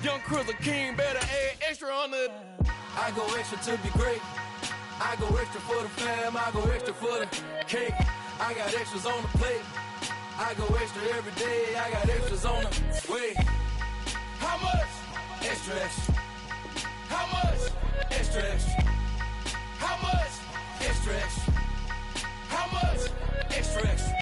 Young Crizzle King, better add extra on the. I go extra to be great. I go extra for the fam. I go extra for the cake. I got extras on the plate. I go extra every day. I got extras on the way. How much? Extra, extra. How much? Extra, extra. How much? Extra, extra. How much? Extra, extra.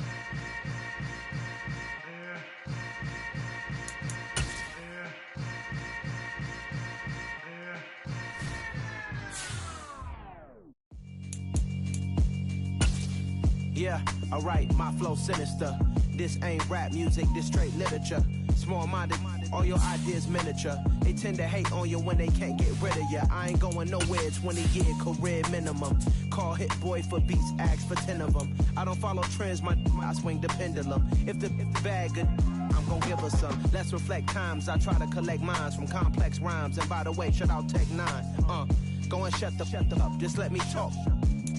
Yeah, alright, my flow sinister. This ain't rap music, this straight literature. Small-minded, all your ideas miniature. They tend to hate on you when they can't get rid of you. I ain't going nowhere, 20-year career minimum. Call Hit Boy for beats, ask for 10 of them. I don't follow trends, I swing the pendulum. If the bag good, I'm gonna give her some. Let's reflect times, I try to collect minds from complex rhymes. And by the way, shout out Tech 9. Go and shut the up, just let me talk.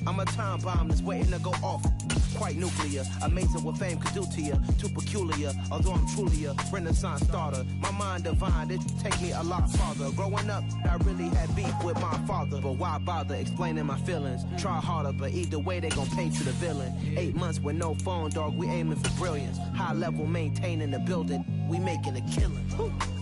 I'm a time bomb that's waiting to go off. Quite nuclear, amazing what fame could do to you. Too peculiar, although I'm truly a renaissance starter. My mind divine, it take me a lot farther. Growing up, I really had beef with my father. But why bother explaining my feelings? Try harder, but either way they gon' paint you the villain. 8 months with no phone, dog, we aiming for brilliance. High level maintaining the building, we making a killing.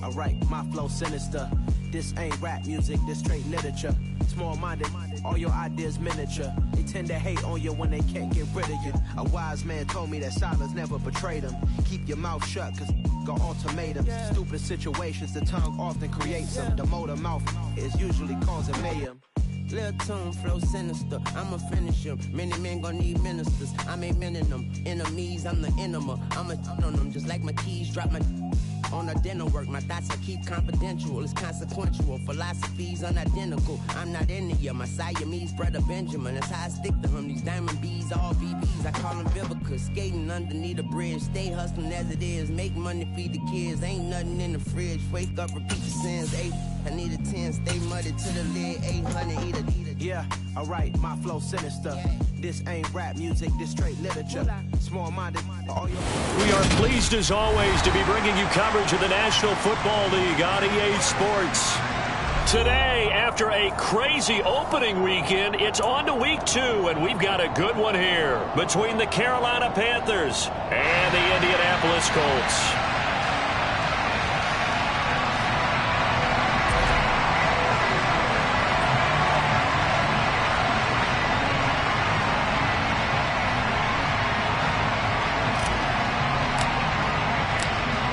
Alright, my flow sinister. This ain't rap music, this straight literature. Small-minded, all your ideas miniature. They tend to hate on you when they can't get rid of you. A wise man told me that silence never betrayed him. Keep your mouth shut, cause got ultimatums. Stupid situations, the tongue often creates them. The motor mouth is usually causing mayhem. Lil' tune, flow sinister, I'ma finish him. Many men gon' need ministers, I'm aiming them. Enemies, I'm the enema. I'ma on them, just like my keys, drop my on the dinner work. My thoughts I keep confidential, it's consequential. Philosophies unidentical, I'm not into you. My Siamese brother Benjamin, that's how I stick to him. These diamond bees, all BBs, I call them Vivica. Skating underneath a bridge, stay hustling as it is. Make money, feed the kids, ain't nothing in the fridge. Wake up, repeat the sins, 8, I need a 10, stay muddy to the lid, 800, eat a. Yeah, alright, my flow sinister. This ain't rap music, this straight literature. Small-minded, all your... We are pleased as always to be bringing you coverage of the National Football League on EA Sports. Today, after a crazy opening weekend, it's on to week 2, and we've got a good one here between the Carolina Panthers and the Indianapolis Colts.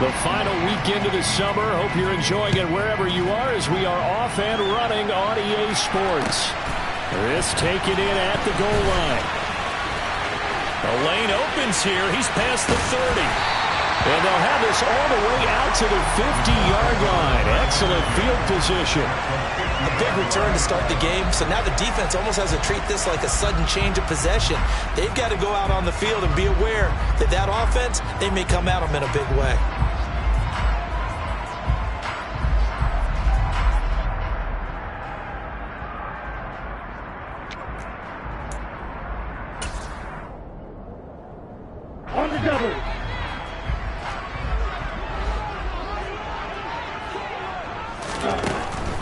The final weekend of the summer. Hope you're enjoying it wherever you are as we are off and running on EA Sports. This taken in at the goal line. The lane opens here. He's past the 30. And they'll have this all the way out to the 50-yard line. Excellent field position. A big return to start the game, so now the defense almost has to treat this like a sudden change of possession. They've got to go out on the field and be aware that that offense, they may come at them in a big way. On the double.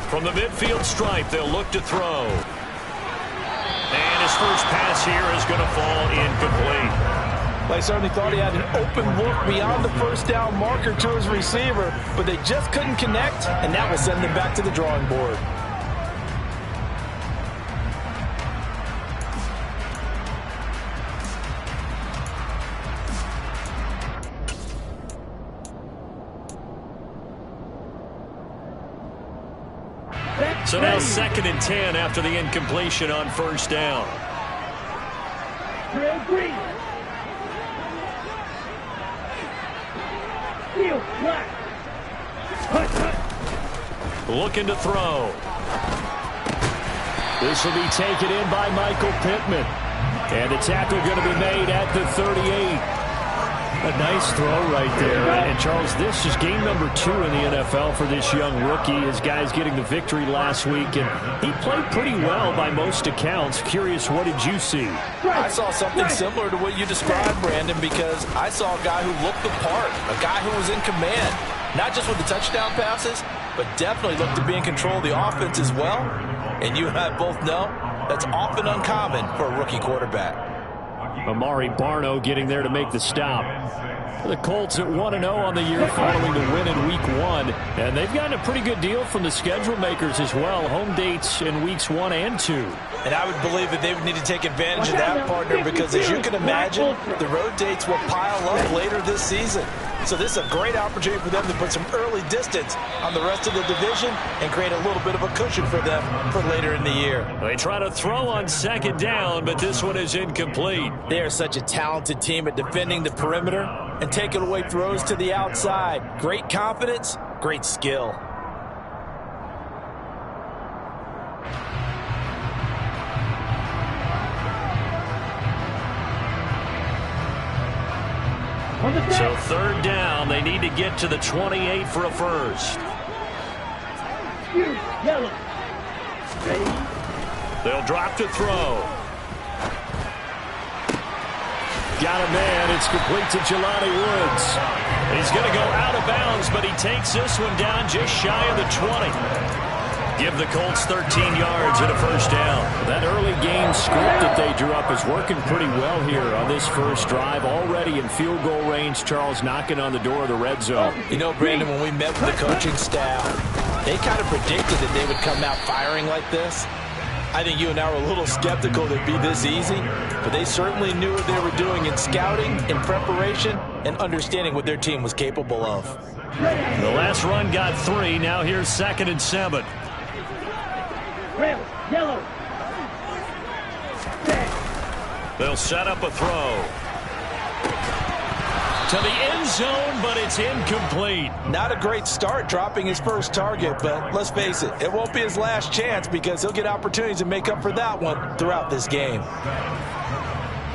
From the midfield stripe, they'll look to throw. And his first pass here is going to fall incomplete. I certainly thought he had an open look beyond the first down marker to his receiver, but they just couldn't connect, and that will send them back to the drawing board. So now 2nd and 10 after the incompletion on first down. Looking to throw. This will be taken in by Michael Pittman. And the tackle going to be made at the 38. A nice throw right there. And Charles, this is game number 2 in the NFL for this young rookie. His guys getting the victory last week, and he played pretty well by most accounts. Curious, what did you see? I saw something similar to what you described, Brandon, because I saw a guy who looked the part, a guy who was in command, not just with the touchdown passes, but definitely look to be in control of the offense as well. And you and I both know that's often uncommon for a rookie quarterback. Amari Barno getting there to make the stop. The Colts at 1-0 on the year following the win in Week 1. And they've gotten a pretty good deal from the schedule makers as well. Home dates in Weeks 1 and 2. And I would believe that they would need to take advantage of that, partner, because as you can imagine, the road dates will pile up later this season. So this is a great opportunity for them to put some early distance on the rest of the division and create a little bit of a cushion for them for later in the year. They try to throw on second down, but this one is incomplete. They are such a talented team at defending the perimeter and taking away throws to the outside. Great confidence, great skill. So third down, they need to get to the 28 for a first. They'll drop to throw. Got a man. It's complete to Jelani Woods. He's going to go out of bounds, but he takes this one down just shy of the 20. Give the Colts 13 yards and a first down. That early game script that they drew up is working pretty well here on this first drive. Already in field goal range, Charles knocking on the door of the red zone. You know, Brandon, when we met with the coaching staff, they kind of predicted that they would come out firing like this. I think you and I were a little skeptical that it'd be this easy, but they certainly knew what they were doing in scouting, in preparation, and understanding what their team was capable of. The last run got 3. Now here's 2nd and 7. Yellow. They'll set up a throw to the end zone, but it's incomplete. Not a great start dropping his first target, but let's face it, it won't be his last chance because he'll get opportunities to make up for that one throughout this game.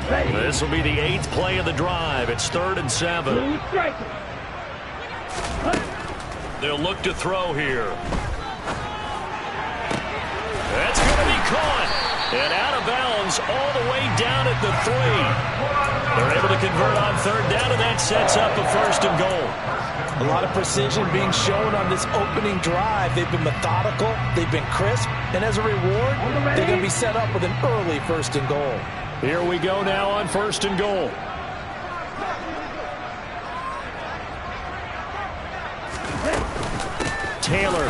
This will be the 8th play of the drive. It's 3rd and 7. They'll look to throw here. That's going to be caught. And out of bounds all the way down at the 3. They're able to convert on 3rd down, and that sets up a 1st and goal. A lot of precision being shown on this opening drive. They've been methodical. They've been crisp. And as a reward, they're going to be set up with an early 1st and goal. Here we go now on 1st and goal. Taylor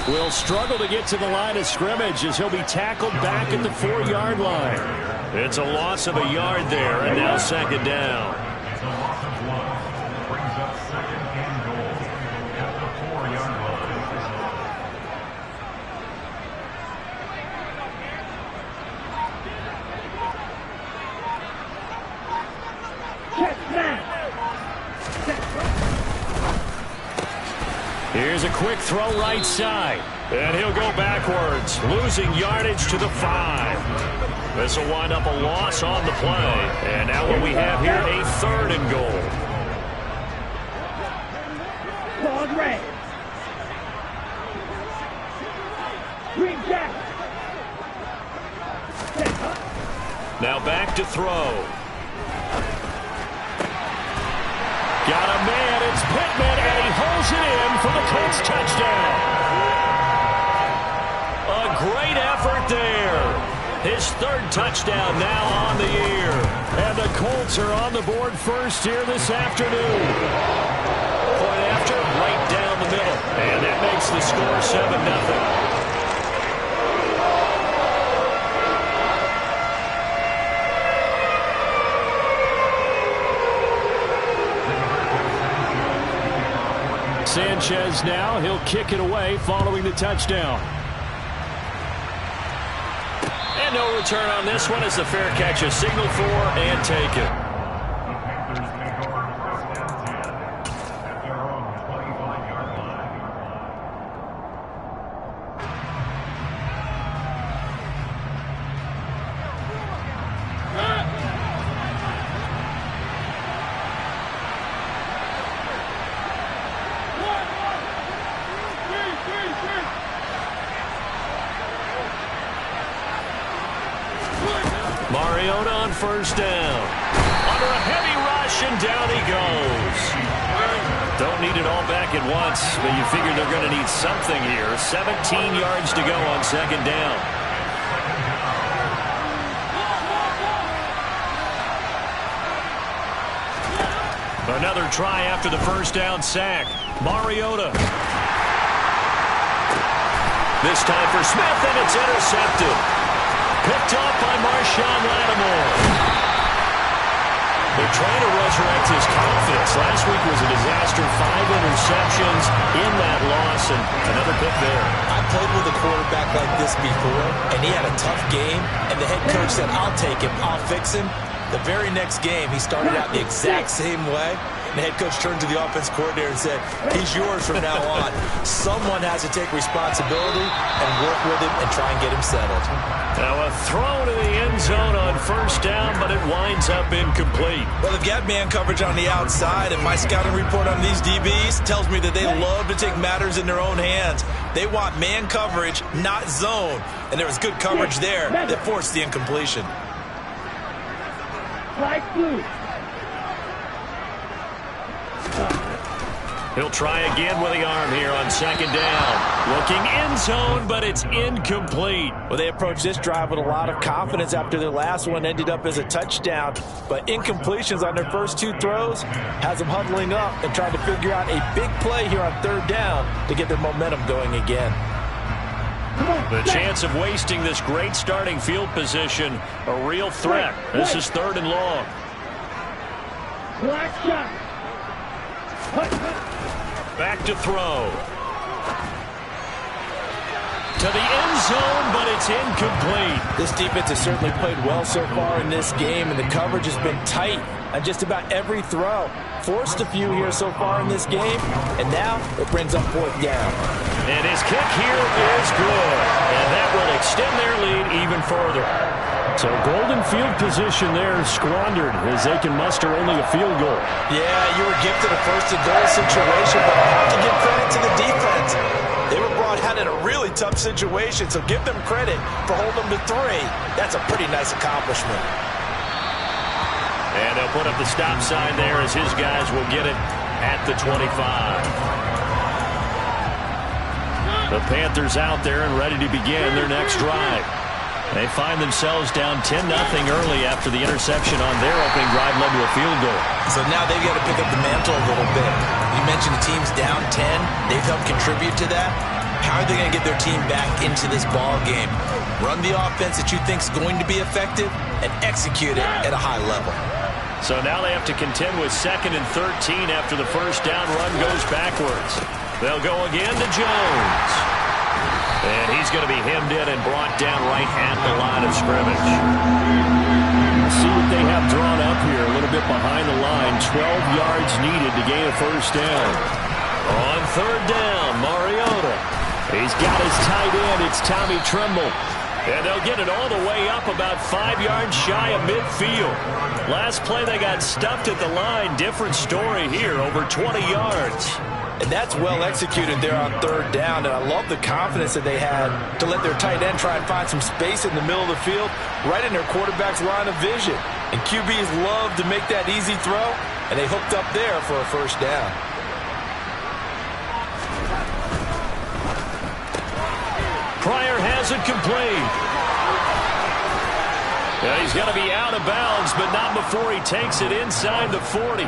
will struggle to get to the line of scrimmage as he'll be tackled back at the 4-yard line. It's a loss of a yard there, and now 2nd down. Here's a quick throw right side. And he'll go backwards, losing yardage to the 5. This will wind up a loss on the play. And now what we have here, a 3rd and goal. Now back to throw. Got a man, it's Pittman, and he holds it in for the Colts touchdown. A great effort there. His 3rd touchdown now on the year. And the Colts are on the board first here this afternoon. Point after, right down the middle. And that makes the score 7-0. Sanchez now, he'll kick it away following the touchdown. And no return on this one as the fair catch is signaled for and taken. Mariota on 1st down. Under a heavy rush, and down he goes. Don't need it all back at once, but you figure they're going to need something here. 17 yards to go on second down. Another try after the first down sack. Mariota. This time for Smith, and it's intercepted. Picked off by Marshawn Lattimore. They're trying to resurrect his confidence. Last week was a disaster. 5 interceptions in that loss, and another pick there. I played with a quarterback like this before, and he had a tough game, and the head coach said, I'll take him, I'll fix him. The very next game, he started out the exact same way. The head coach turned to the offense coordinator and said, he's yours from now on. Someone has to take responsibility and work with him and try and get him settled. Now a throw to the end zone on first down, but it winds up incomplete. Well, they've got man coverage on the outside, and my scouting report on these DBs tells me that they love to take matters in their own hands. They want man coverage, not zone. And there was good coverage there that forced the incompletion. He'll try again with the arm here on second down. Looking end zone, but it's incomplete. Well, they approached this drive with a lot of confidence after their last one ended up as a touchdown. But incompletions on their first 2 throws has them huddling up and trying to figure out a big play here on third down to get their momentum going again. The chance of wasting this great starting field position, a real threat. This is 3rd and long. Black shot. Back to throw. To the end zone, but it's incomplete. This defense has certainly played well so far in this game, and the coverage has been tight on just about every throw. Forced a few here so far in this game, and now it brings up 4th down. And his kick here is good, and that will extend their lead even further. So golden field position there squandered as they can muster only a field goal. Yeah, you were gifted a first-and-goal situation, but I have to give credit to the defense. They were brought out in a really tough situation, so give them credit for holding them to 3. That's a pretty nice accomplishment. And they'll put up the stop sign there as his guys will get it at the 25. The Panthers out there and ready to begin their next drive. They find themselves down 10-0 early after the interception on their opening drive led to a field goal. So now they've got to pick up the mantle a little bit. You mentioned the team's down 10. They've helped contribute to that. How are they going to get their team back into this ball game? Run the offense that you think is going to be effective and execute it at a high level. So now they have to contend with 2nd and 13 after the first down run goes backwards. They'll go again to Jones. And he's going to be hemmed in and brought down right at the line of scrimmage. Let's see what they have drawn up here. A little bit behind the line. 12 yards needed to gain a first down. On third down, Mariota. He's got his tight end. It's Tommy Tremble. And they'll get it all the way up about 5 yards shy of midfield. Last play they got stuffed at the line. Different story here. Over 20 yards. And that's well executed there on third down. And I love the confidence that they had to let their tight end try and find some space in the middle of the field, right in their quarterback's line of vision. And QBs love to make that easy throw, and they hooked up there for a first down. Pryor has it complete. Yeah, he's going to be out of bounds, but not before he takes it inside the 40.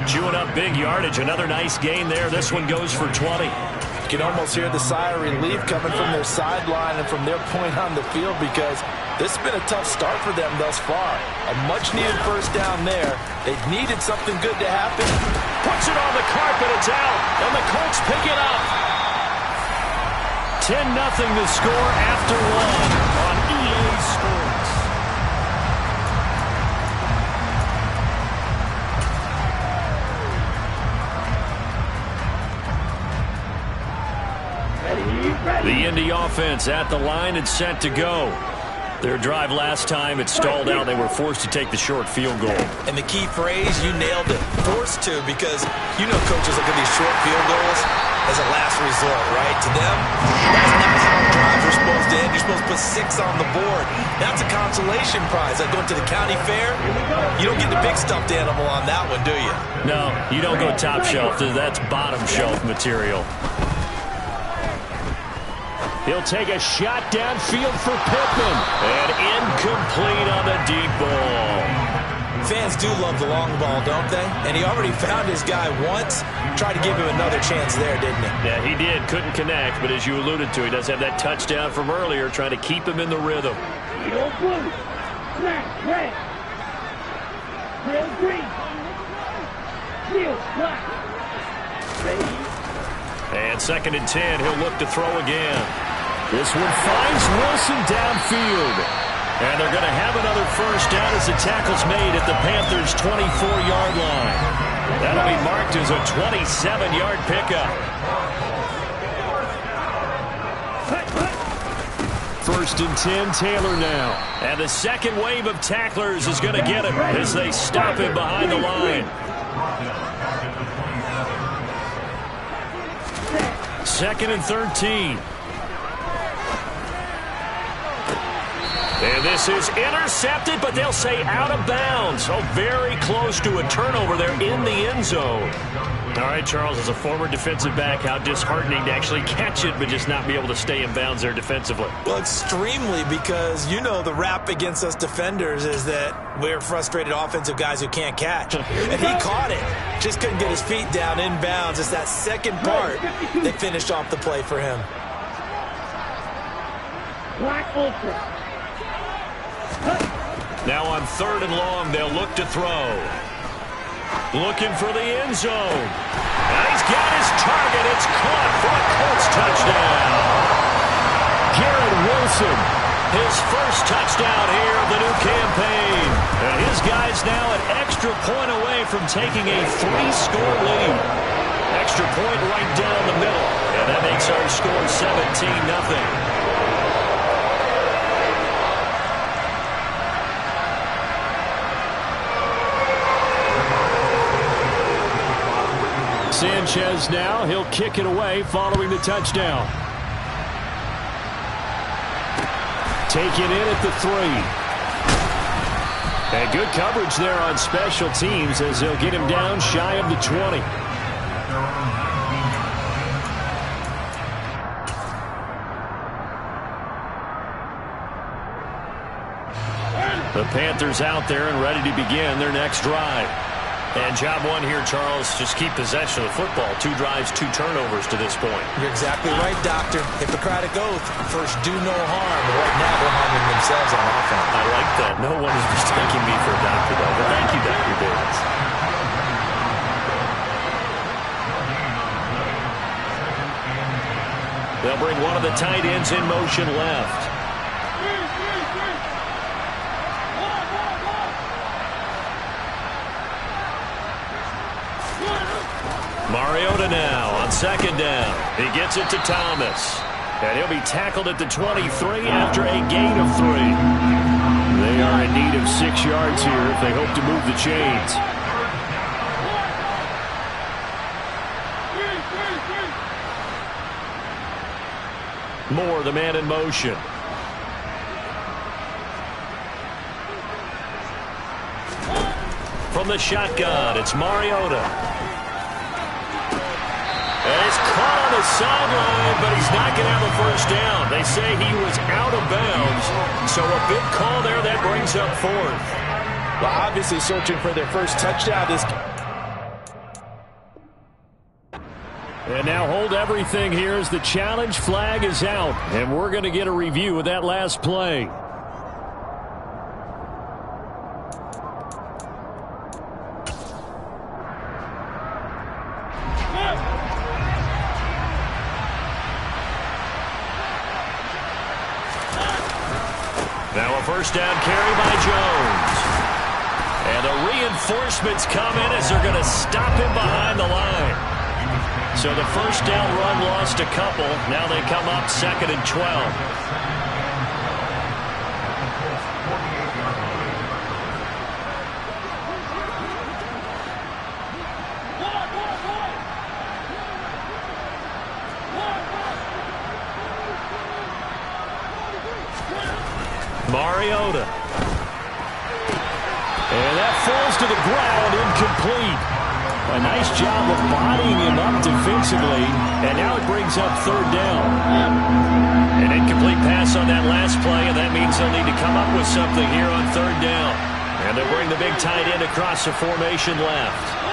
Chewing up big yardage. Another nice gain there. This one goes for 20. You can almost hear the sigh of relief coming from their sideline and from their point on the field because this has been a tough start for them thus far. A much-needed first down there. They needed something good to happen. Puts it on the carpet. It's out, and the Colts pick it up. 10-0 the score after 1 on EA Sports. The Indy offense at the line and set to go. Their drive last time, it stalled out. They were forced to take the short field goal. And the key phrase, you nailed it, forced to, because you know coaches look at these short field goals as a last resort, right? To them, that's not how drives are supposed to end. You're supposed to put 6 on the board. That's a consolation prize. Like going to the county fair, you don't get the big stuffed animal on that one, do you? No, you don't go top shelf. That's bottom shelf material. He'll take a shot downfield for Pittman. And incomplete on the deep ball. Fans do love the long ball, don't they? And he already found his guy once. Tried to give him another chance there, didn't he? Yeah, he did. Couldn't connect, but as you alluded to, he does have that touchdown from earlier, trying to keep him in the rhythm. And 2nd and 10, he'll look to throw again. This one finds Wilson downfield. And they're going to have another first down as the tackle's made at the Panthers' 24-yard line. That'll be marked as a 27-yard pickup. 1st and 10, Taylor now. And the second wave of tacklers is going to get him as they stop him behind the line. 2nd and 13. And this is intercepted, but they'll say out of bounds. Oh, very close to a turnover there in the end zone. All right, Charles, as a former defensive back, how disheartening to actually catch it, but just not be able to stay in bounds there defensively. Well, extremely, because you know the rap against us defenders is that we're frustrated offensive guys who can't catch. And he caught it. Just couldn't get his feet down in bounds. It's that second part that finished off the play for him. Now on 3rd and long, they'll look to throw. Looking for the end zone. And he's got his target. It's caught for a Colts touchdown. Garrett Wilson, his first touchdown here of the new campaign. And his guy's now an extra point away from taking a 3-score lead. Extra point right down the middle. And that makes our score 17-0. Sanchez now, he'll kick it away following the touchdown. Taken in at the 3. And good coverage there on special teams as they'll get him down shy of the 20. The Panthers out there and ready to begin their next drive. And job one here, Charles, just keep possession of the football. 2 drives, 2 turnovers to this point. You're exactly right, Doctor. Hippocratic oath. First, do no harm. Right now, they're harming themselves on offense. I like that. No one is mistaking me for a doctor, though. But thank you, Dr. Davis. They'll bring one of the tight ends in motion left. Mariota now on 2nd down. He gets it to Thomas. And he'll be tackled at the 23 after a gain of 3. They are in need of 6 yards here if they hope to move the chains. Moore, the man in motion. From the shotgun, it's Mariota. And it's caught on the sideline, but he's not going to have a first down. They say he was out of bounds, so a big call there that brings up 4th. Well, obviously searching for their first touchdown. And now hold everything here as the challenge flag is out, and we're going to get a review of that last play. Now a first down carry by Jones. And the reinforcements come in as they're going to stop him behind the line. So the first down run lost a couple. Now they come up 2nd and 12. Mariota. And that falls to the ground, incomplete. A nice job of bodying him up defensively, and now it brings up third down. An incomplete pass on that last play, and that means they'll need to come up with something here on third down. And they'll bring the big tight end across the formation left.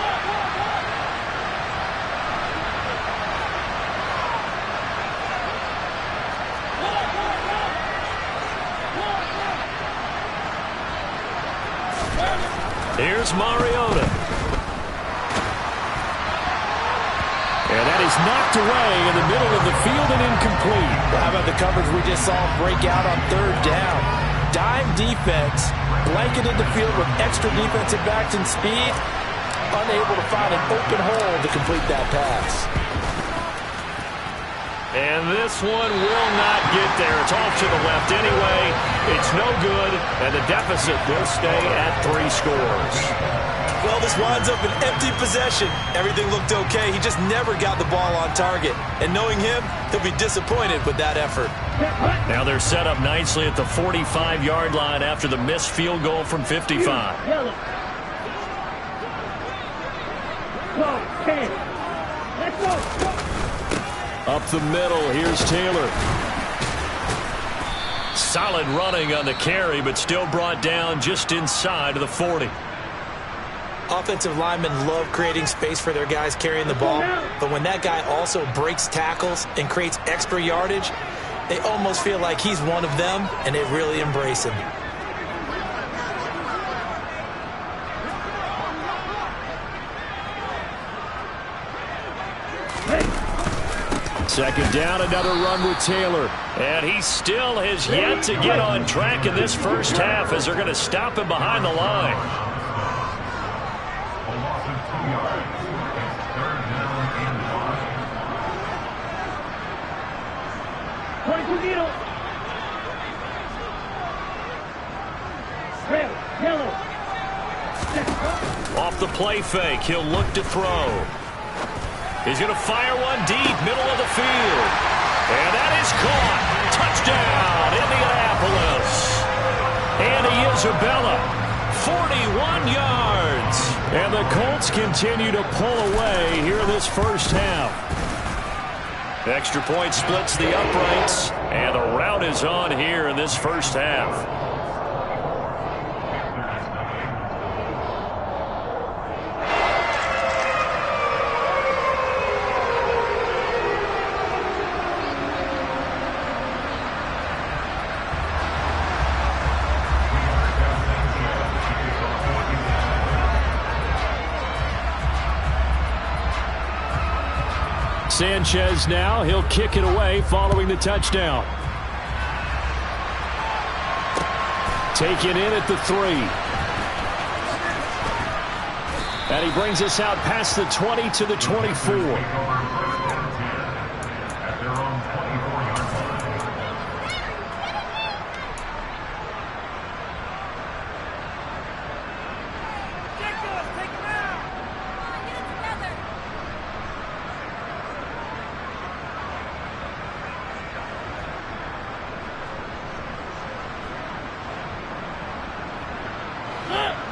Here's Mariota. And that is knocked away in the middle of the field and incomplete. How about the coverage we just saw break out on third down? Dime defense, blanketed the field with extra defensive backs and speed, unable to find an open hole to complete that pass. And this one will not get there. It's off to the left anyway. It's no good, and the deficit will stay at 3 scores. Well, this winds up an empty possession. Everything looked okay. He just never got the ball on target. And knowing him, he'll be disappointed with that effort. Now they're set up nicely at the 45-yard line after the missed field goal from 55. Let's go. Up the middle, here's Taylor. Solid running on the carry, but still brought down just inside of the 40. Offensive linemen love creating space for their guys carrying the ball, but when that guy also breaks tackles and creates extra yardage, they almost feel like he's one of them, and they really embrace him. Second down, another run with Taylor. And he still has yet to get on track in this first half as they're going to stop him behind the line. Off the play fake, he'll look to throw. He's going to fire one deep, middle of the field. And that is caught. Touchdown, Indianapolis. Andy Isabella, 41 yards. And the Colts continue to pull away here in this first half. Extra point splits the uprights, and the rout is on here in this first half. Sanchez now, he'll kick it away following the touchdown. Taken in at the 3. And he brings us out past the 20 to the 24.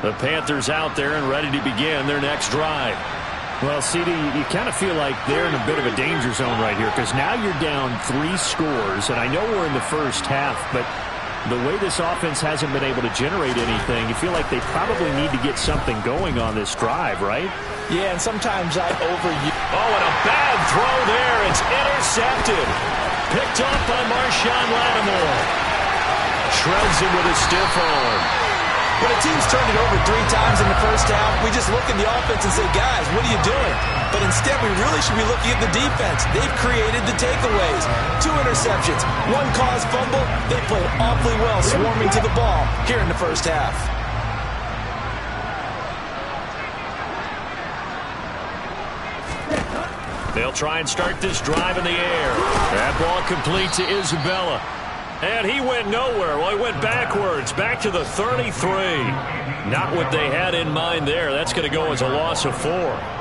The Panthers out there and ready to begin their next drive. Well, CD, you kind of feel like they're in a bit of a danger zone right here because now you're down 3 scores, and I know we're in the first half, but the way this offense hasn't been able to generate anything, you feel like they probably need to get something going on this drive, right? Yeah, and sometimes I overuse. Oh, and a bad throw there. It's intercepted. Picked up by Marshawn Lattimore. Shreds him with a stiff arm. When a team's turned it over 3 times in the first half, we just look at the offense and say, guys, what are you doing? But instead, we really should be looking at the defense. They've created the takeaways. 2 interceptions, 1 caused fumble. They played awfully well swarming to the ball here in the first half. They'll try and start this drive in the air. That ball complete to Isabella. And he went nowhere. Well, he went backwards, back to the 33. Not what they had in mind there. That's going to go as a loss of 4.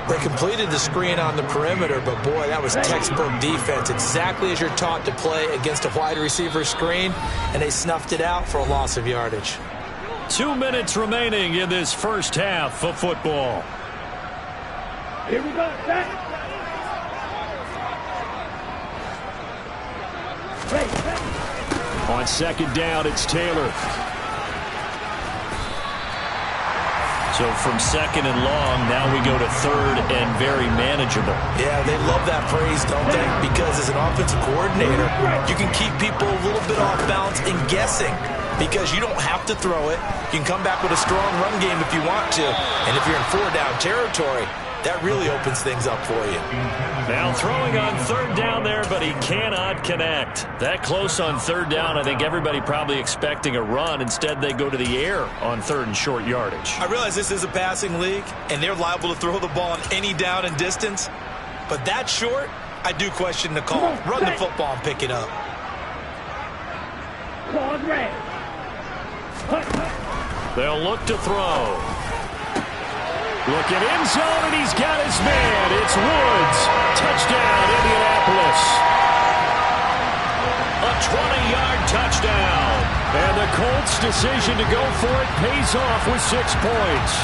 They completed the screen on the perimeter, but boy, that was textbook defense. Exactly as you're taught to play against a wide receiver screen, and they snuffed it out for a loss of yardage. 2 minutes remaining in this first half of football. Here we go. Set. On second down, it's Taylor. So from second and long, now we go to third and very manageable. Yeah, they love that phrase, don't they? Because as an offensive coordinator, you can keep people a little bit off balance and guessing because you don't have to throw it. You can come back with a strong run game if you want to. And if you're in 4-down territory, that really opens things up for you. Now throwing on third down there, but he cannot connect. That close on third down, I think everybody probably expecting a run. Instead, they go to the air on third and short yardage. I realize this is a passing league, and they're liable to throw the ball on any down and distance. But that short, I do question the call. Run the football and pick it up. Claws red. They'll look to throw. Looking end zone, and he's got his man. It's Woods. Touchdown, Indianapolis. A 20-yard touchdown. And the Colts' decision to go for it pays off with 6 points.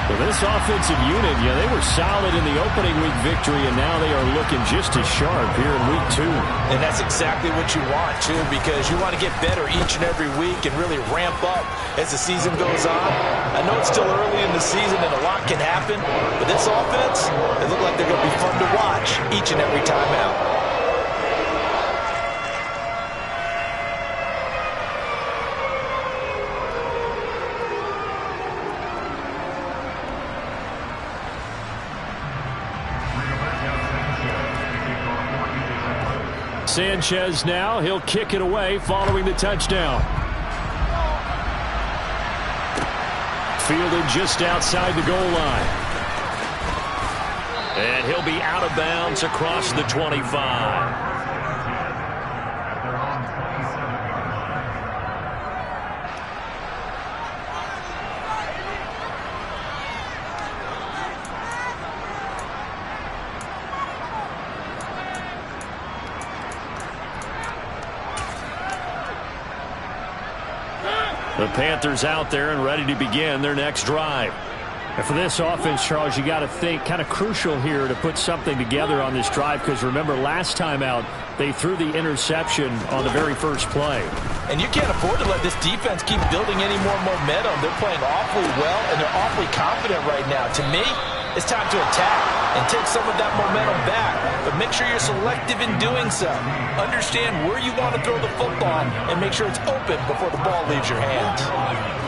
Well, this offensive unit, they were solid in the opening week victory, and now they are looking just as sharp here in week 2. And that's exactly what you want, too, because you want to get better each and every week and really ramp up as the season goes on. I know it's still early in the season and a lot can happen, but this offense, they look like they're going to be fun to watch each and every time out. Sanchez now, he'll kick it away following the touchdown. Fielded just outside the goal line. And he'll be out of bounds across the 25. The Panthers out there and ready to begin their next drive. And for this offense, Charles, you got to think kind of crucial here to put something together on this drive because remember last time out they threw the interception on the very first play. And you can't afford to let this defense keep building any more momentum. They're playing awfully well and they're awfully confident right now. To me, it's time to attack and take some of that momentum back. But make sure you're selective in doing so. Understand where you want to throw the football and make sure it's open before the ball leaves your hands.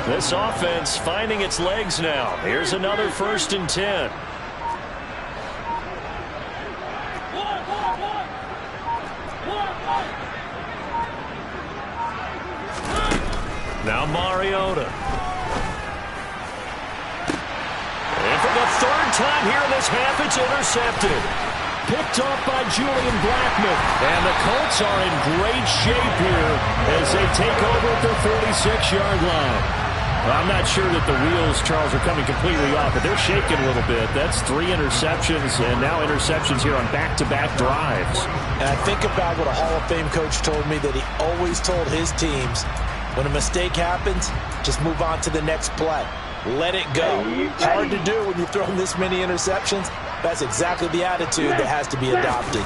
This offense finding its legs now. Here's another 1st and 10. Now Mariota. And for the 3rd time here in this half, it's intercepted. Picked off by Julian Blackmon. And the Colts are in great shape here as they take over at their 46-yard line. Well, I'm not sure that the wheels, Charles, are coming completely off, but they're shaking a little bit. That's 3 interceptions, and now interceptions here on back-to-back drives. And I think about what a Hall of Fame coach told me that he always told his teams, when a mistake happens, just move on to the next play. Let it go. Hard to do when you've thrown this many interceptions. That's exactly the attitude that has to be adopted.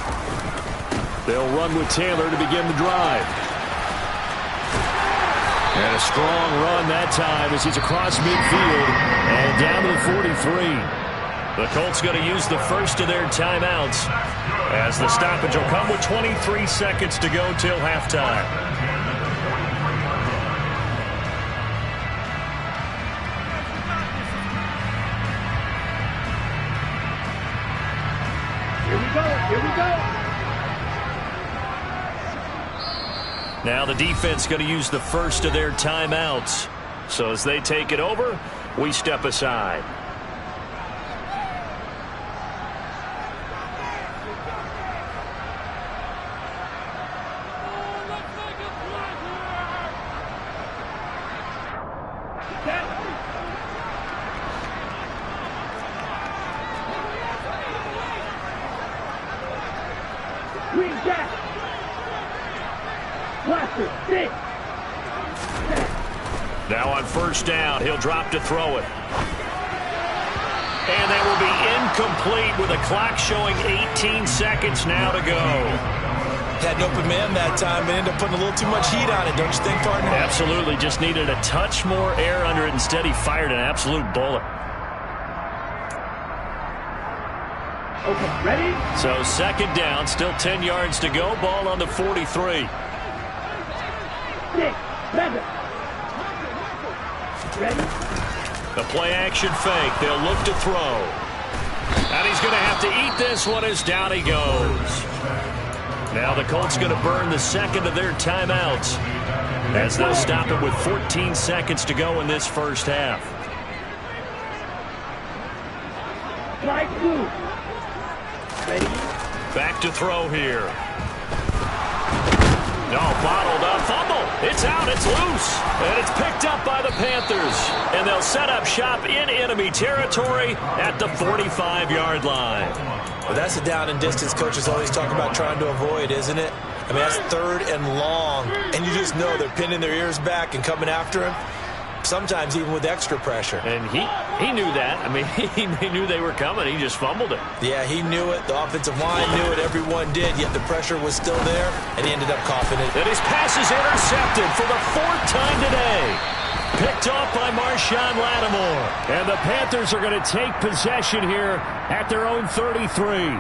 They'll run with Taylor to begin the drive. And a strong run that time as he's across midfield and down to the 43. The Colts going to use the first of their timeouts as the stoppage will come with 23 seconds to go till halftime. Here we go. Now the defense going to use the first of their timeouts. So as they take it over, we step aside. After 6. Now on first down, he'll drop to throw it. And that will be incomplete with the clock showing 18 seconds now to go. Had an open man that time and ended up putting a little too much heat on it, don't you think, partner? Absolutely. Just needed a touch more air under it. Instead, he fired an absolute bullet. Okay, ready? So second down, still 10 yards to go. Ball on the 43. 6, 7. Ready? The play action fake. They'll look to throw. And he's going to have to eat this one as down he goes. Now the Colts going to burn the second of their timeouts as they'll stop it with 14 seconds to go in this first half. Flag blue. Ready? Back to throw here. No, bottled up. Fumble. It's out. It's loose. And it's picked up by the Panthers. And they'll set up shop in enemy territory at the 45-yard line. Well, that's the down and distance coaches always talk about trying to avoid, isn't it? I mean, that's third and long. And you just know they're pinning their ears back and coming after him. Sometimes even with extra pressure. And he knew that. I mean, he knew they were coming. He just fumbled it. Yeah, he knew it. The offensive line knew it. Everyone did. Yet the pressure was still there, and he ended up coughing it. And his pass is intercepted for the 4th time today. Picked off by Marshawn Lattimore. And the Panthers are going to take possession here at their own 33.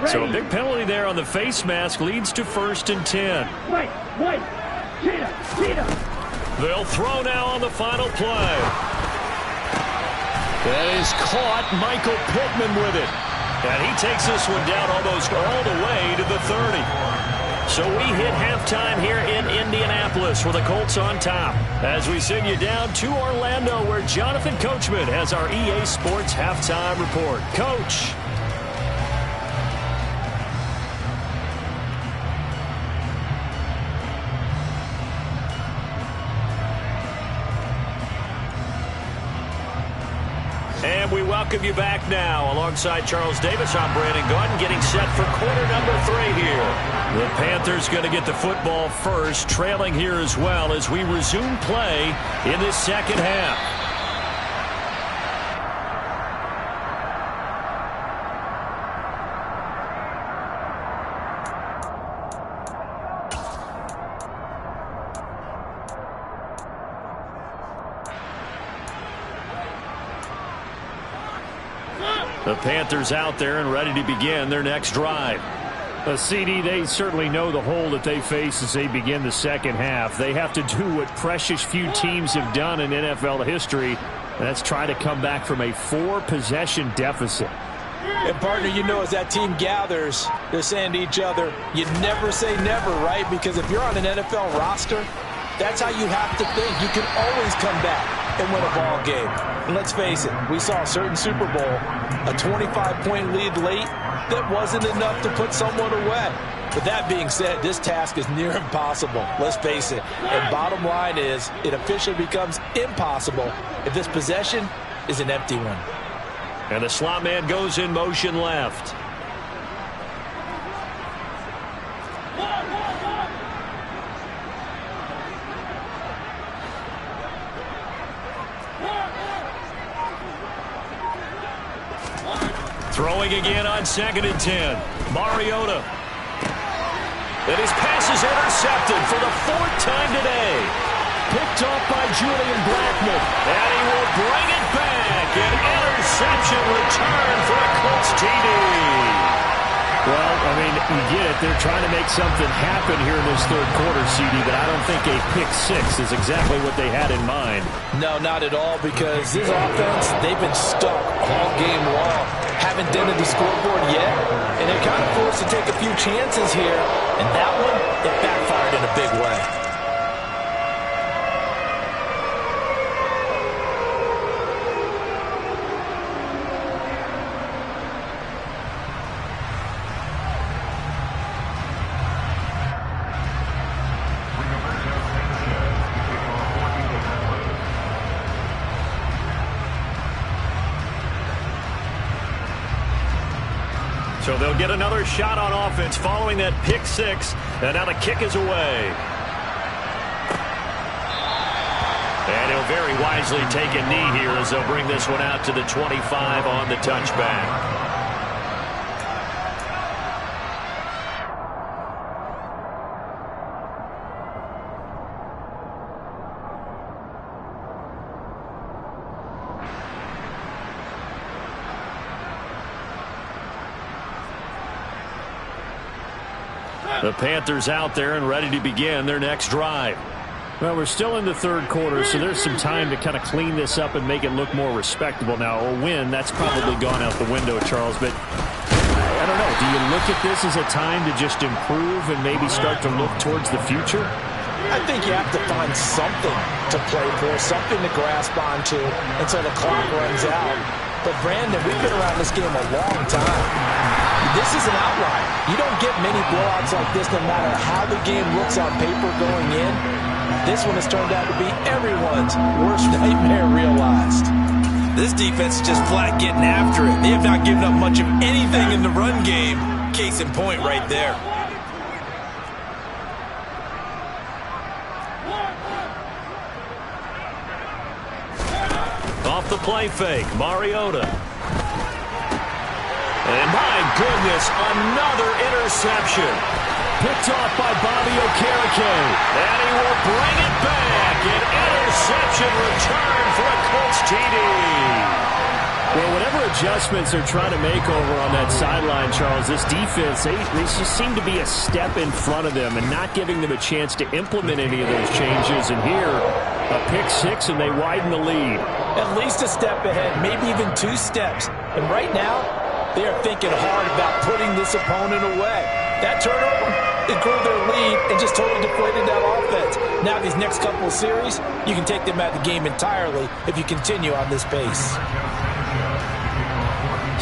So a big penalty there on the face mask leads to 1st and 10. Wait. Cheetah. They'll throw now on the final play. That is caught. Michael Pittman with it. And he takes this one down almost all the way to the 30. So we hit halftime here in Indianapolis with the Colts on top. As we send you down to Orlando where Jonathan Coachman has our EA Sports halftime report. Coach. And we welcome you back now. Alongside Charles Davis, I'm Brandon Gordon, getting set for quarter number 3 here. The Panthers going to get the football first, trailing here as well as we resume play in this second half. The Panthers out there and ready to begin their next drive. CD, they certainly know the hole that they face as they begin the second half. They have to do what precious few teams have done in NFL history, and that's try to come back from a 4-possession deficit. And, partner, you know as that team gathers, they're saying to each other, you never say never, right? Because if you're on an NFL roster, that's how you have to think. You can always come back and win a ball game. And let's face it, we saw a certain Super Bowl, a 25-point lead late, that wasn't enough to put someone away. But that being said, this task is near impossible. Let's face it. And bottom line is, it officially becomes impossible if this possession is an empty one. And the slot man goes in motion left. Throwing again on 2nd and 10. Mariota. And his pass is intercepted for the 4th time today. Picked off by Julian Blackmon. And he will bring it back. An interception return for a Colts TD. Well, I mean, you get it. They're trying to make something happen here in this 3rd quarter, CD, but I don't think a pick 6 is exactly what they had in mind. No, not at all, because this offense, they've been stuck all game long. Haven't dented the scoreboard yet, and they're kind of forced to take a few chances here, and that one, it backfired in a big way. So they'll get another shot on offense following that pick six. And now the kick is away. And he'll very wisely take a knee here as they'll bring this one out to the 25 on the touchback. The Panthers out there and ready to begin their next drive. Well, we're still in the third quarter, so there's some time to kind of clean this up and make it look more respectable. Now, a win, that's probably gone out the window, Charles, but I don't know. Do you look at this as a time to just improve and maybe start to look towards the future? I think you have to find something to play for, something to grasp onto until the clock runs out. But, Brandon, we've been around this game a long time. This is an outlier. You don't get many blowouts like this no matter how the game looks on paper going in. This one has turned out to be everyone's worst nightmare realized. This defense is just flat getting after it. They have not given up much of anything in the run game. Case in point right there. Off the play fake, Mariota. And my goodness, another interception. Picked off by Bobby Okereke. And he will bring it back. An interception return for a Colts TD. Well, whatever adjustments they're trying to make over on that sideline, Charles, this defense, they just seem to be a step in front of them and not giving them a chance to implement any of those changes. And here, a pick six, and they widen the lead. At least a step ahead, maybe even 2 steps. And right now, they are thinking hard about putting this opponent away. That turnover, it grew their lead and just totally deflated that offense. Now these next couple of series, you can take them out of the game entirely if you continue on this pace.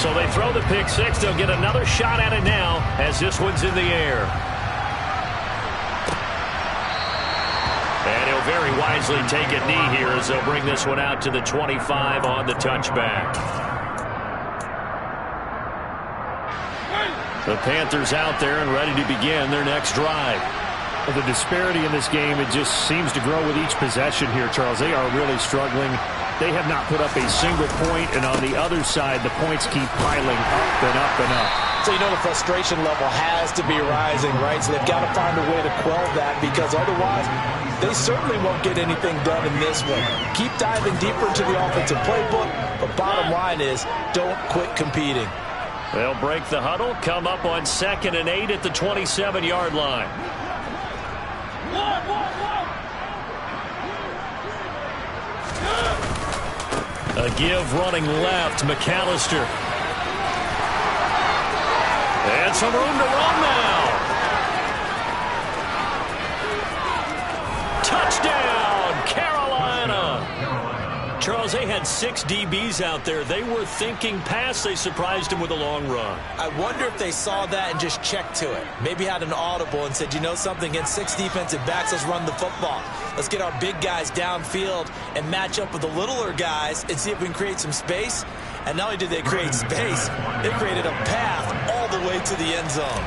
So they throw the pick six. They'll get another shot at it now as this one's in the air. And he'll very wisely take a knee here as they'll bring this one out to the 25 on the touchback. The Panthers out there and ready to begin their next drive. Well, the disparity in this game, it just seems to grow with each possession here, Charles. They are really struggling. They have not put up a single point, and on the other side, the points keep piling up and up and up. So you know the frustration level has to be rising, right? So they've got to find a way to quell that, because otherwise they certainly won't get anything done in this one. Keep diving deeper into the offensive playbook, but bottom line is don't quit competing. They'll break the huddle, come up on 2nd and 8 at the 27-yard line. A give running left, McAllister. And some room to run now. Touchdown, Carolina. Charles, they had 6 DBs out there. They were thinking pass. They surprised him with a long run. I wonder if they saw that and just checked to it. Maybe had an audible and said, you know something, against 6 defensive backs, let's run the football. Let's get our big guys downfield and match up with the littler guys and see if we can create some space. And not only did they create space, they created a path all the way to the end zone.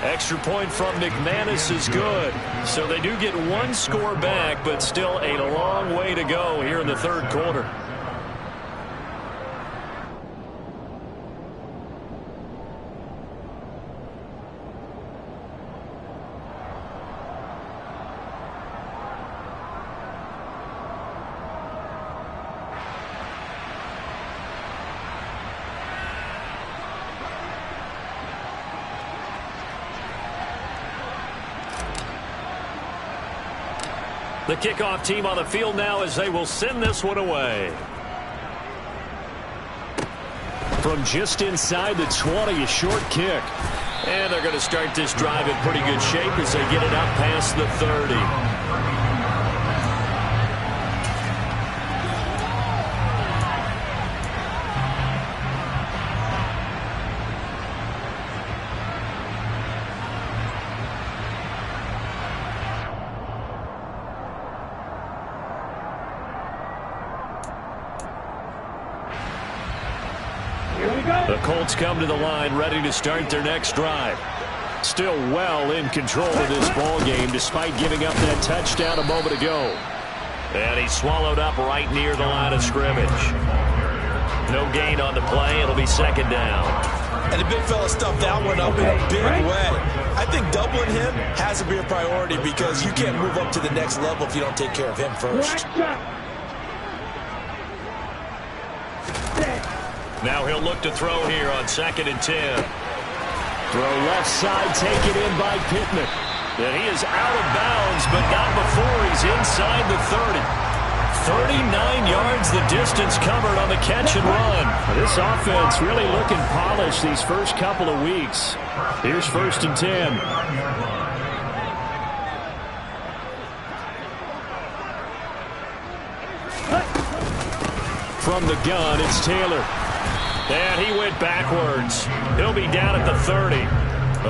Extra point from McManus is good. So they do get 1 score back, but still a long way to go here in the third quarter. The kickoff team on the field now as they will send this one away. From just inside the 20, a short kick. And they're going to start this drive in pretty good shape as they get it up past the 30. The Colts come to the line ready to start their next drive. Still well in control of this ball game despite giving up that touchdown a moment ago. And he swallowed up right near the line of scrimmage. No gain on the play. It'll be second down. And the big fella stuffed that one up in a big way. I think doubling him has to be a priority because you can't move up to the next level if you don't take care of him first. Now he'll look to throw here on 2nd and 10. Throw left side, taken in by Pittman. And he is out of bounds, but not before he's inside the 30. 39 yards the distance covered on the catch and run. This offense really looking polished these first couple of weeks. Here's 1st and 10. From the gun, it's Taylor. And he went backwards. He'll be down at the 30.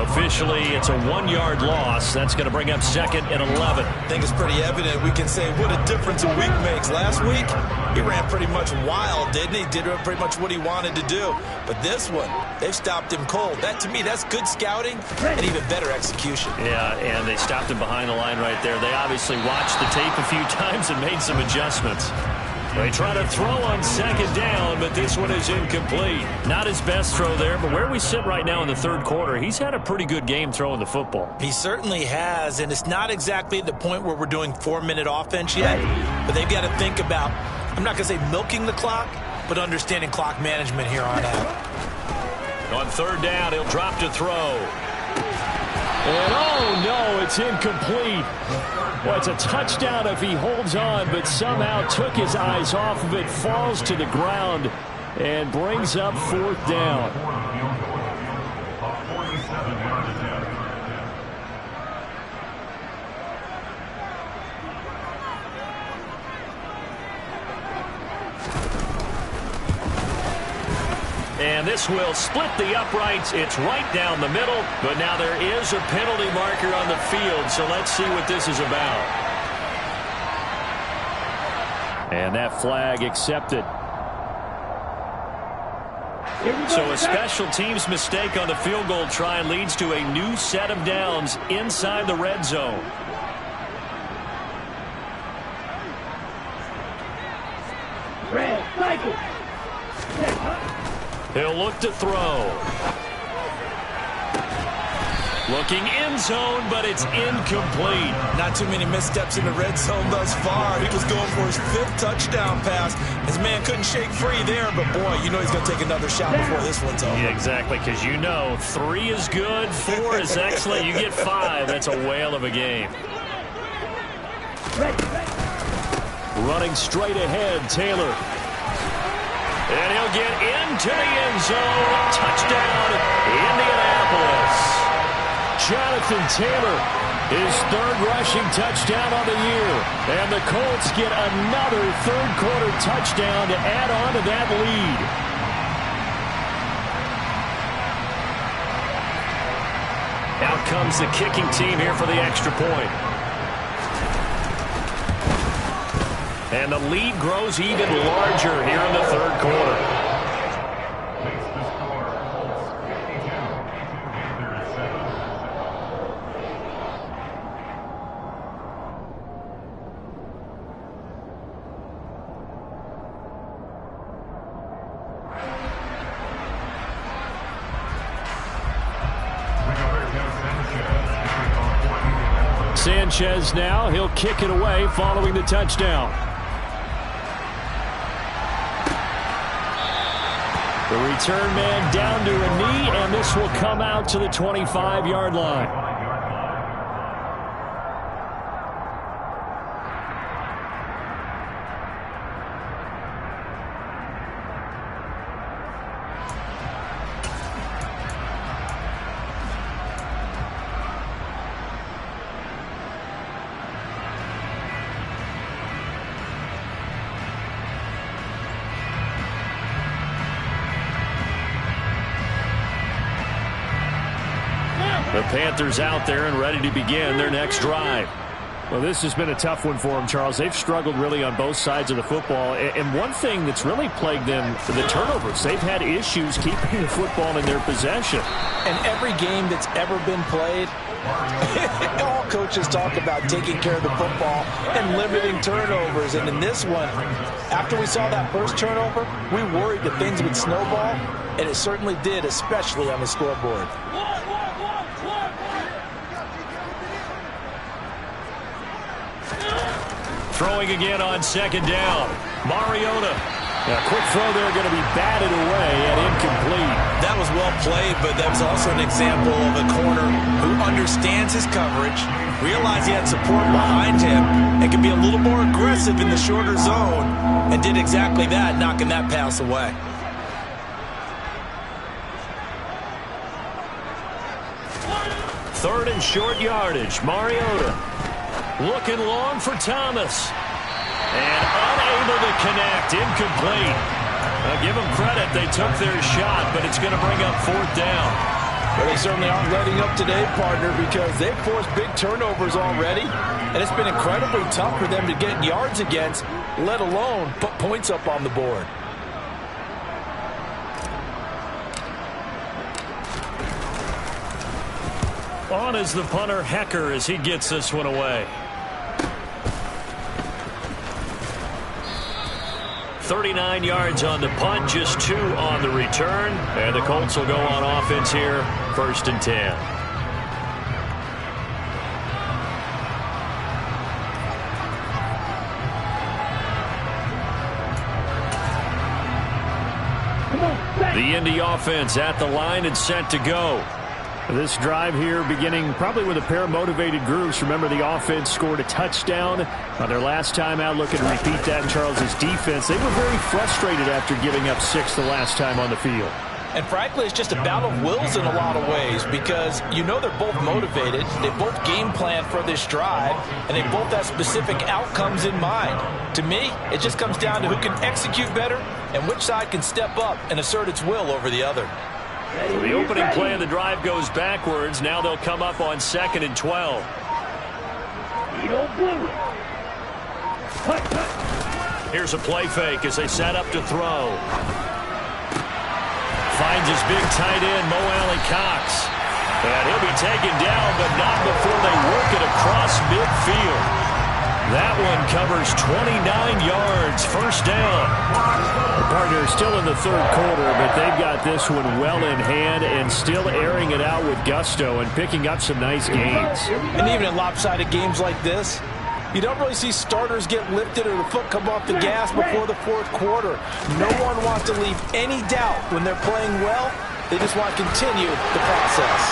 Officially, it's a 1-yard loss. That's going to bring up 2nd and 11. I think it's pretty evident. We can say what a difference a week makes. Last week, he ran pretty much wild, didn't he? Did pretty much what he wanted to do. But this one, they've stopped him cold. That, to me, that's good scouting and even better execution. Yeah, and they stopped him behind the line right there. They obviously watched the tape a few times and made some adjustments. They try to throw on 2nd down, but this one is incomplete. Not his best throw there, but where we sit right now in the 3rd quarter, he's had a pretty good game throwing the football. He certainly has, and it's not exactly the point where we're doing 4-minute offense yet, but they've got to think about, I'm not going to say milking the clock, but understanding clock management here on out. On 3rd down, he'll drop to throw. And oh no, it's incomplete. Well, it's a touchdown if he holds on, but somehow took his eyes off of it, falls to the ground, and brings up 4th down. And this will split the uprights. It's right down the middle, but now there is a penalty marker on the field, so let's see what this is about. And that flag accepted. So a special teams mistake on the field goal try leads to a new set of downs inside the red zone. Red cycle. He'll look to throw. Looking end zone, but it's incomplete. Not too many missteps in the red zone thus far. He was going for his 5th touchdown pass. His man couldn't shake free there, but boy, you know he's going to take another shot before this one's over. Yeah, exactly, because you know 3 is good, 4 is excellent. You get 5, that's a whale of a game. Running straight ahead, Taylor. And he'll get into the end zone. Touchdown, Indianapolis. Jonathan Taylor, his 3rd rushing touchdown on the year. And the Colts get another 3rd quarter touchdown to add on to that lead. Out comes the kicking team here for the extra point. And the lead grows even larger here in the 3rd quarter. Sanchez now, he'll kick it away following the touchdown. The return man down to a knee, and this will come out to the 25-yard line. The Panthers out there and ready to begin their next drive. Well, this has been a tough one for them, Charles. They've struggled really on both sides of the football. And one thing that's really plagued them, the turnovers. They've had issues keeping the football in their possession. And every game that's ever been played, all coaches talk about taking care of the football and limiting turnovers. And in this one, after we saw that first turnover, we worried that things would snowball, and it certainly did, especially on the scoreboard. Throwing again on second down. Mariota. A quick throw there, going to be batted away and incomplete. That was well played, but that was also an example of a corner who understands his coverage, realized he had support behind him, and could be a little more aggressive in the shorter zone, and did exactly that, knocking that pass away. Third and short yardage. Mariota looking long for Thomas. And unable to connect. Incomplete. Give them credit. They took their shot, but it's going to bring up fourth down. Well, they certainly aren't letting up today, partner, because they've forced big turnovers already, and it's been incredibly tough for them to get yards against, let alone put points up on the board. On is the punter, Hecker, as he gets this one away. 39 yards on the punt, just 2 on the return. And the Colts will go on offense here, 1st and 10. The Indy offense at the line and set to go. This drive here beginning probably with a pair of motivated groups. Remember, the offense scored a touchdown on their last time out. Looking to repeat that in Charles's defense. They were very frustrated after giving up 6 the last time on the field. And frankly, it's just a battle of wills in a lot of ways, because you know they're both motivated. They both game plan for this drive, and they both have specific outcomes in mind. To me, it just comes down to who can execute better and which side can step up and assert its will over the other. So the opening play of the drive goes backwards. Now they'll come up on 2nd and 12. Here's a play fake as they set up to throw. Finds his big tight end, Mo Alley-Cox. And he'll be taken down, but not before they work it across midfield. That one covers 29 yards, 1st down. The partner still in the 3rd quarter, but they've got this one well in hand and still airing it out with gusto and picking up some nice gains. And even in lopsided games like this, you don't really see starters get lifted or the foot come off the gas before the 4th quarter. No one wants to leave any doubt when they're playing well. They just want to continue the process.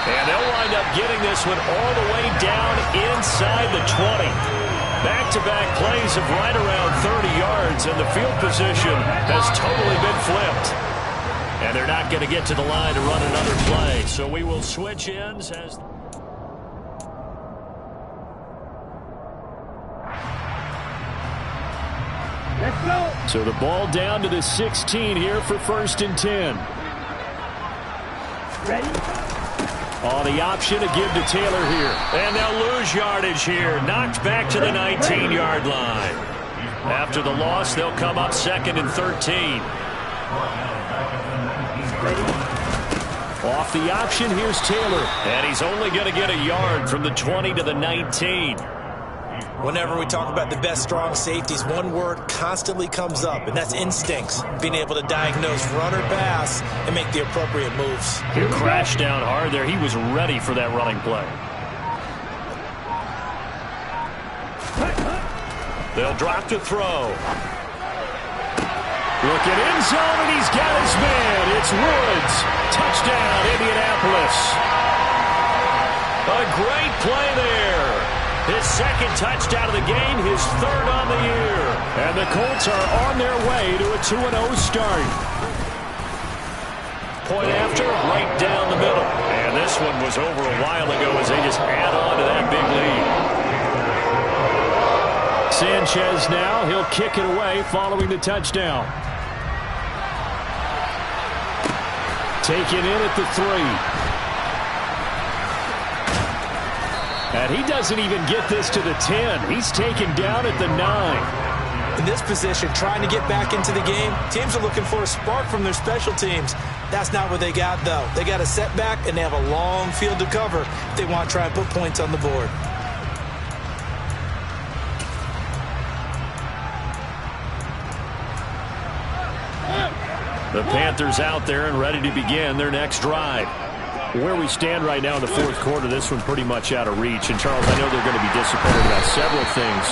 And they'll wind up getting this one all the way down inside the 20. Back-to-back plays of right around 30 yards, and the field position has totally been flipped. And they're not going to get to the line to run another play, so we will switch ends as... Let's go. So the ball down to the 16 here for 1st and 10. Ready? On the option to give to Taylor here. And they'll lose yardage here. Knocked back to the 19-yard line. After the loss, they'll come up 2nd and 13. Off the option, here's Taylor. And he's only going to get a yard from the 20 to the 19. Whenever we talk about the best strong safeties, one word constantly comes up, and that's instincts. Being able to diagnose run or pass and make the appropriate moves. He crashed down hard there. He was ready for that running play. They'll drop to throw. Look at end zone, and he's got his man. It's Woods. Touchdown, Indianapolis. A great play there. His 2nd touchdown of the game, his 3rd on the year. And the Colts are on their way to a 2-0 start. Point after, right down the middle. And this one was over a while ago as they just add on to that big lead. Sanchez now, he'll kick it away following the touchdown. Taken in at the 3. And he doesn't even get this to the 10. He's taken down at the 9. In this position, trying to get back into the game, teams are looking for a spark from their special teams. That's not what they got, though. They got a setback, and they have a long field to cover if they want to try and put points on the board. The Panthers out there and ready to begin their next drive. Where we stand right now in the fourth quarter, this one pretty much out of reach. And, Charles, I know they're going to be disappointed about several things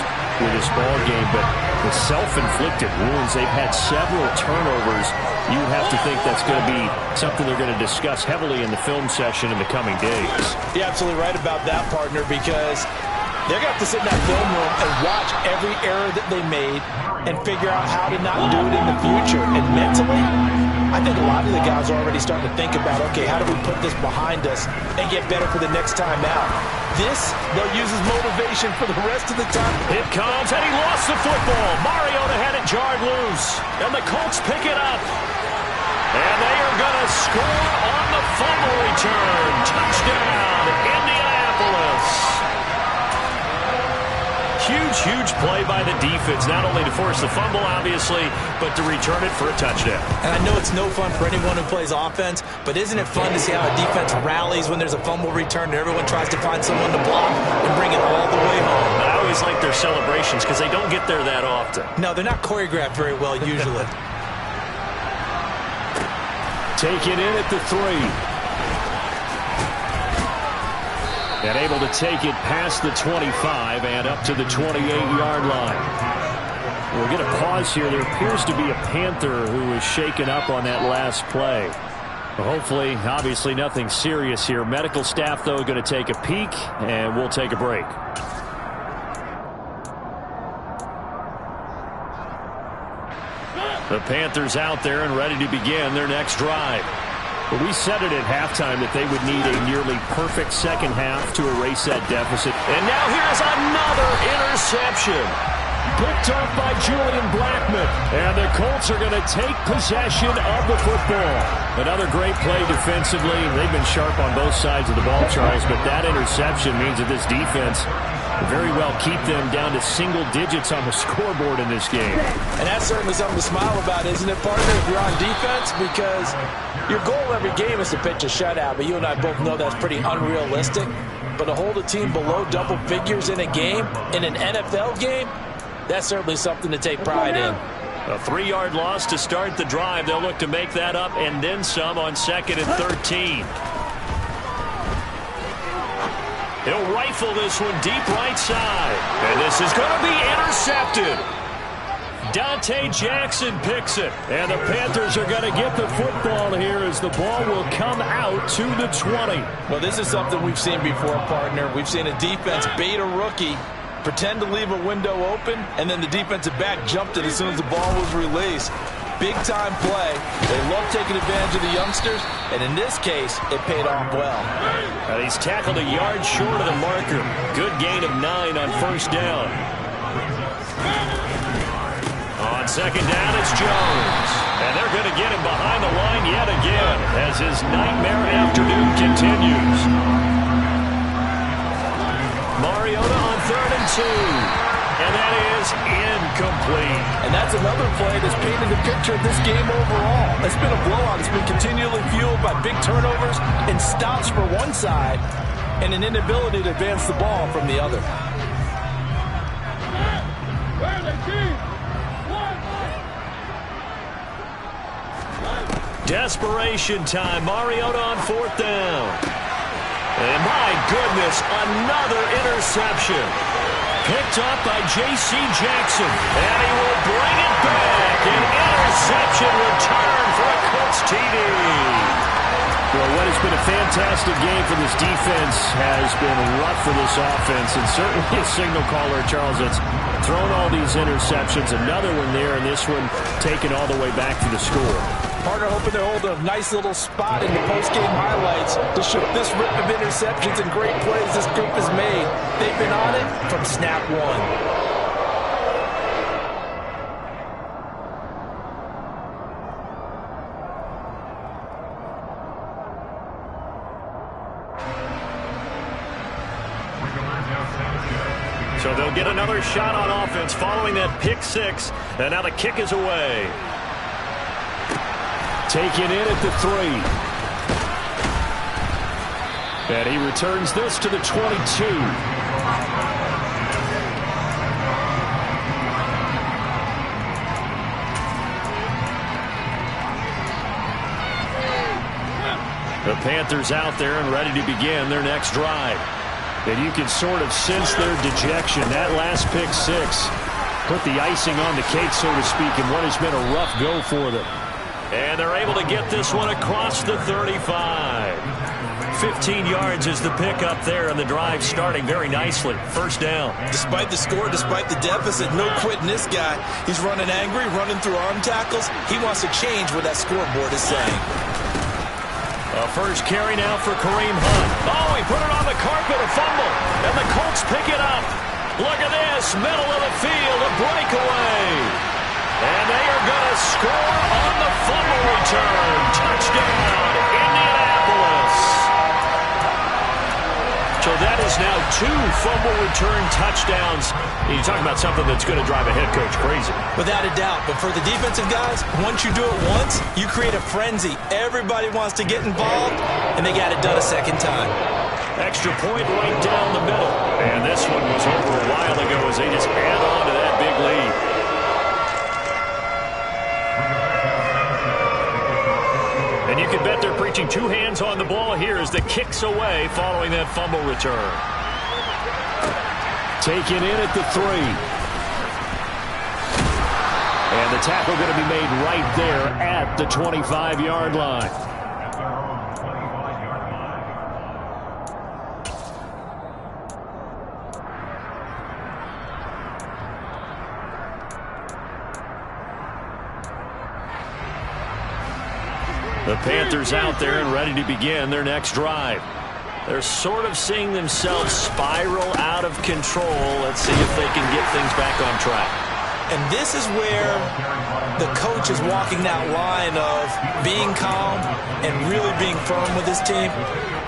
with this ball game, but the self-inflicted wounds, they've had several turnovers. You would have to think that's going to be something they're going to discuss heavily in the film session in the coming days. You're absolutely right about that, partner, because they're going to have to sit in that film room and watch every error that they made and figure out how to not do it in the future. And mentally, I think a lot of the guys are already starting to think about, okay, how do we put this behind us and get better for the next time out? This, they'll use as motivation for the rest of the time. It comes, and he lost the football. Mariota had it jarred loose, and the Colts pick it up. And they are going to score on the fumble return. Touchdown, Indianapolis. Huge play by the defense, not only to force the fumble, obviously, but to return it for a touchdown. And I know it's no fun for anyone who plays offense, but isn't it fun to see how a defense rallies when there's a fumble return and everyone tries to find someone to block and bring it all the way home? I always like their celebrations because they don't get there that often. No, they're not choreographed very well usually. Take it in at the 3. And able to take it past the 25 and up to the 28-yard line. We'll get a pause here. There appears to be a Panther who was shaken up on that last play. Hopefully, obviously nothing serious here. Medical staff, though, going to take a peek, and we'll take a break. The Panthers out there and ready to begin their next drive. But we said it at halftime that they would need a nearly perfect second half to erase that deficit. And now here's another interception. Picked off by Julian Blackmon. And the Colts are going to take possession of the football. Another great play defensively. They've been sharp on both sides of the ball, Charles, but that interception means that this defense very well keep them down to single digits on the scoreboard in this game. And that's certainly something to smile about, isn't it, partner, if you're on defense? Because your goal every game is to pitch a shutout, but you and I both know that's pretty unrealistic. But to hold a team below double figures in a game, in an NFL game, that's certainly something to take pride in. A 3-yard loss to start the drive. They'll look to make that up and then some on 2nd and 13. He'll rifle this one deep right side. And this is going to be intercepted. Dante Jackson picks it. And the Panthers are going to get the football here as the ball will come out to the 20. Well, this is something we've seen before, partner. We've seen a defense bait a rookie, pretend to leave a window open, and then the defensive back jumped it as soon as the ball was released. Big-time play. They love taking advantage of the youngsters, and in this case, it paid off well. And he's tackled a yard short of the marker. Good gain of 9 on first down. On second down, it's Jones. And they're going to get him behind the line yet again as his nightmare afternoon continues. Mariota on 3rd and 2. And that is incomplete. And that's another play that's painted the picture of this game overall. It's been a blowout. It's been continually fueled by big turnovers and stops for one side and an inability to advance the ball from the other. Desperation time. Mariota on 4th down. And my goodness, another interception. Picked up by J.C. Jackson. And he will bring it back. An interception return for a Colts TD. Well, what has been a fantastic game for this defense has been rough for this offense. And certainly a signal caller, Charles, that's thrown all these interceptions. Another one there, and this one taken all the way back to the score. Partner hoping to hold a nice little spot in the post-game highlights to show this rip of interceptions and great plays this group has made. They've been on it from snap one. they'll get another shot on offense following that pick six. And now the kick is away. Taken in at the 3. And he returns this to the 22. The Panthers out there and ready to begin their next drive. And you can sort of sense their dejection. That last pick six put the icing on the cake, so to speak, in what has been a rough go for them. And they're able to get this one across the 35. 15 yards is the pickup there, and the drive starting very nicely. First down. Despite the score, despite the deficit, no quitting this guy. He's running angry, running through arm tackles. He wants to change what that scoreboard is saying. A first carry now for Kareem Hunt. Oh, he put it on the carpet, a fumble, and the Colts pick it up. Look at this, middle of the field, a breakaway. And they are going to score on the fumble return. Touchdown, Indianapolis. So that is now 2 fumble return touchdowns. You're talking about something that's going to drive a head coach crazy. Without a doubt. But for the defensive guys, once you do it once, you create a frenzy. Everybody wants to get involved, and they got it done a second time. Extra point right down the middle. And this one was over a while ago as they just add on to that big lead. And you can bet they're preaching 2 hands on the ball here as the kick's away following that fumble return. Taken in at the 3. And the tackle going to be made right there at the 25-yard line. The Panthers out there and ready to begin their next drive. They're sort of seeing themselves spiral out of control. Let's see if they can get things back on track. And this is where the coach is walking that line of being calm and really being firm with his team.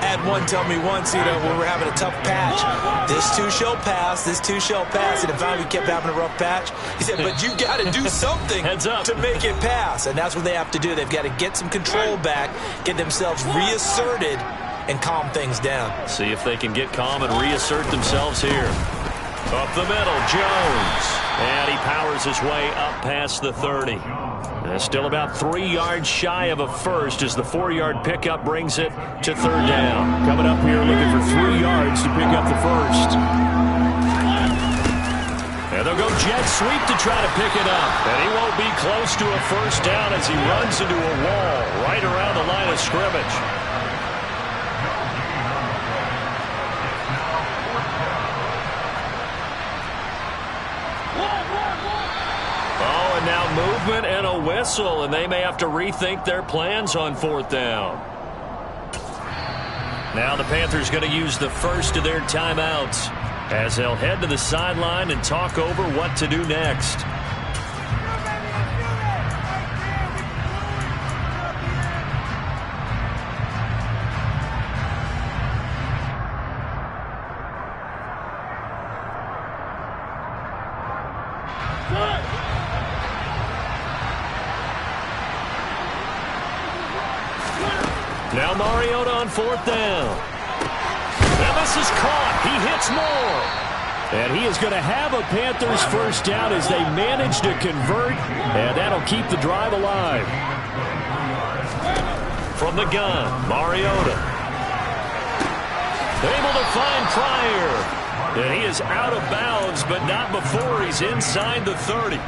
Had one tell me once, when we're having a tough patch, this too shall pass, this too shall pass. And if we kept having a rough patch, he said, but you got to do something to make it pass. And that's what they have to do. They've got to get some control back, get themselves reasserted, and calm things down. See if they can get calm and reassert themselves here. Up the middle, Jones. And he powers his way up past the 30. Still about 3 yards shy of a first as the 4-yard pickup brings it to 3rd down. Coming up here looking for 3 yards to pick up the first. And they'll go jet sweep to try to pick it up. And he won't be close to a first down as he runs into a wall right around the line of scrimmage. Now movement and a whistle, and they may have to rethink their plans on 4th down. Now the Panthers going to use the first of their timeouts as they'll head to the sideline and talk over what to do next. Now Mariota on 4th down. And this is caught. He hits Moore. And he is going to have a Panthers first down as they manage to convert. And that'll keep the drive alive. From the gun, Mariota. Able to find Pryor. And he is out of bounds, but not before he's inside the 30.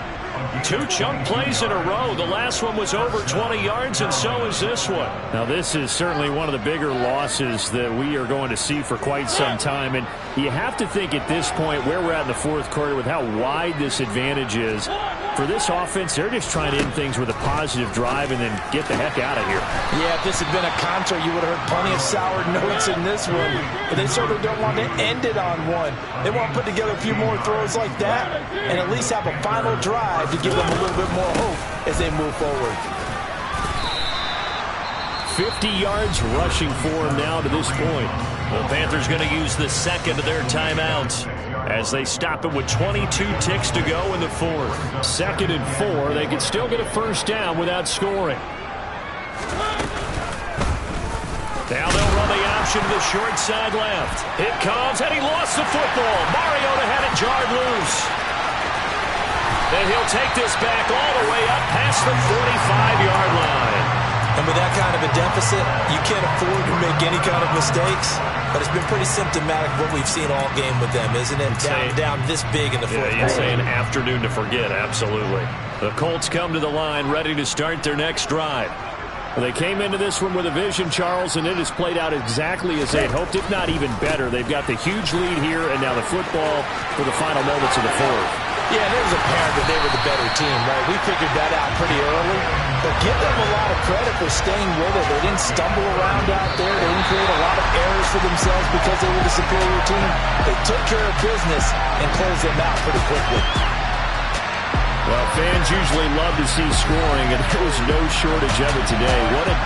2 chunk plays in a row. The last one was over 20 yards, and so is this one. Now, this is certainly one of the bigger losses that we are going to see for quite some time. And you have to think at this point where we're at in the 4th quarter with how wide this advantage is. For this offense, they're just trying to end things with a positive drive and then get the heck out of here. Yeah, if this had been a contra, you would have heard plenty of sour notes in this one. But they certainly don't want to end it on one. They want to put together a few more throws like that and at least have a final drive to give them a little bit more hope as they move forward. 50 yards rushing for him now to this point. The Panthers going to use the second of their timeouts. as they stop it with 22 ticks to go in the fourth. 2nd and 4. They could still get a first down without scoring. Now they'll run the option to the short side left. It comes, and he lost the football. Mariota had it jarred loose. And he'll take this back all the way up past the 45-yard line. And with that kind of a deficit, you can't afford to make any kind of mistakes. But it's been pretty symptomatic of what we've seen all game with them, isn't it? Down this big in the fourth quarter. You'd say an afternoon to forget, absolutely. The Colts come to the line ready to start their next drive. They came into this one with a vision, Charles, and it has played out exactly as they'd hoped, if not even better. They've got the huge lead here, and now the football for the final moments of the fourth. Yeah, and it was apparent that they were the better team, right? We figured that out pretty early. But give them a lot of credit for staying with it. They didn't stumble around out there. They didn't create a lot of errors for themselves because they were the superior team. They took care of business and closed them out pretty quickly. Well, fans usually love to see scoring, and there was no shortage of it today. What a